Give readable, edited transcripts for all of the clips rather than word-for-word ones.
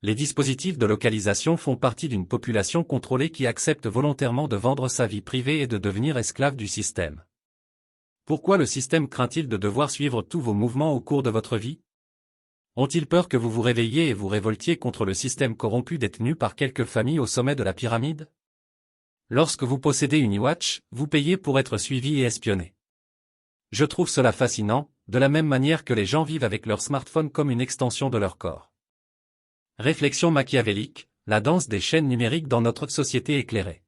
Les dispositifs de localisation font partie d'une population contrôlée qui accepte volontairement de vendre sa vie privée et de devenir esclave du système. Pourquoi le système craint-il de devoir suivre tous vos mouvements au cours de votre vie? Ont-ils peur que vous vous réveilliez et vous révoltiez contre le système corrompu détenu par quelques familles au sommet de la pyramide? Lorsque vous possédez une iWatch, vous payez pour être suivi et espionné. Je trouve cela fascinant, de la même manière que les gens vivent avec leur smartphone comme une extension de leur corps. Réflexion machiavélique, la danse des chaînes numériques dans notre société éclairée.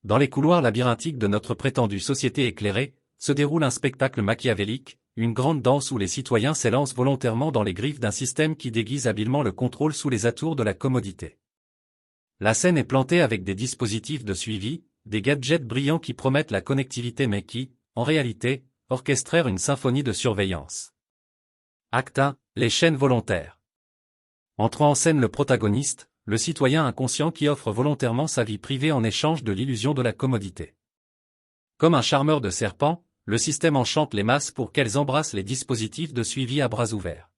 Dans les couloirs labyrinthiques de notre prétendue société éclairée, se déroule un spectacle machiavélique, une grande danse où les citoyens s'élancent volontairement dans les griffes d'un système qui déguise habilement le contrôle sous les atours de la commodité. La scène est plantée avec des dispositifs de suivi, des gadgets brillants qui promettent la connectivité mais qui, en réalité, orchestrèrent une symphonie de surveillance. Acte 1, les chaînes volontaires. Entre en scène le protagoniste, le citoyen inconscient qui offre volontairement sa vie privée en échange de l'illusion de la commodité. Comme un charmeur de serpents, le système enchante les masses pour qu'elles embrassent les dispositifs de suivi à bras ouverts.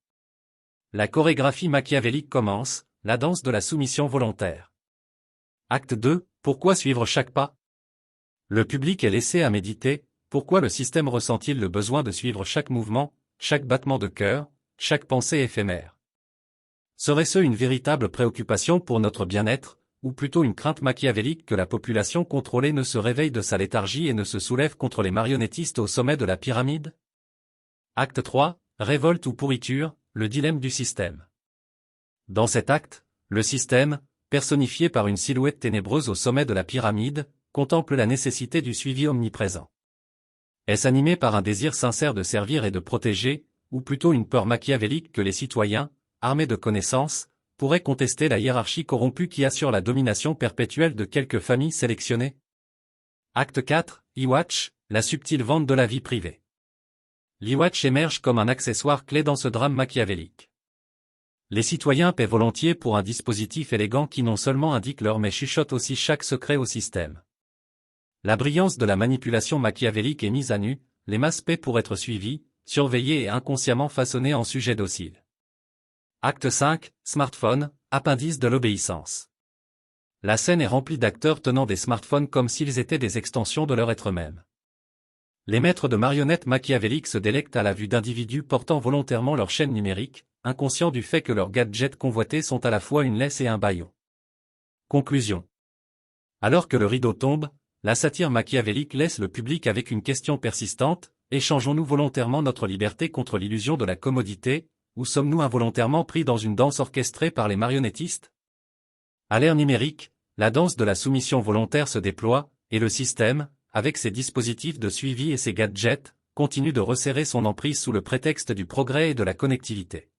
La chorégraphie machiavélique commence, la danse de la soumission volontaire. Acte 2, pourquoi suivre chaque pas? Le public est laissé à méditer, pourquoi le système ressent-il le besoin de suivre chaque mouvement, chaque battement de cœur, chaque pensée éphémère? Serait-ce une véritable préoccupation pour notre bien-être, ou plutôt une crainte machiavélique que la population contrôlée ne se réveille de sa léthargie et ne se soulève contre les marionnettistes au sommet de la pyramide? Acte 3, révolte ou pourriture, le dilemme du système. Dans cet acte, le système, personnifié par une silhouette ténébreuse au sommet de la pyramide, contemple la nécessité du suivi omniprésent. Est-ce animé par un désir sincère de servir et de protéger, ou plutôt une peur machiavélique que les citoyens, armés de connaissances, pourraient contester la hiérarchie corrompue qui assure la domination perpétuelle de quelques familles sélectionnées? Acte 4, iWatch, la subtile vente de la vie privée. L'iWatch émerge comme un accessoire clé dans ce drame machiavélique. Les citoyens paient volontiers pour un dispositif élégant qui non seulement indique l'heure mais chuchote aussi chaque secret au système. La brillance de la manipulation machiavélique est mise à nu, les masses paient pour être suivies, surveillées et inconsciemment façonnées en sujets dociles. Acte 5, smartphone, appendice de l'obéissance. La scène est remplie d'acteurs tenant des smartphones comme s'ils étaient des extensions de leur être même. Les maîtres de marionnettes machiavéliques se délectent à la vue d'individus portant volontairement leur chaîne numérique, inconscients du fait que leurs gadgets convoités sont à la fois une laisse et un bâillon. Conclusion. Alors que le rideau tombe, la satire machiavélique laisse le public avec une question persistante: échangeons-nous volontairement notre liberté contre l'illusion de la commodité, ou sommes-nous involontairement pris dans une danse orchestrée par les marionnettistes? À l'ère numérique, la danse de la soumission volontaire se déploie, et le système, avec ses dispositifs de suivi et ses gadgets, continue de resserrer son emprise sous le prétexte du progrès et de la connectivité.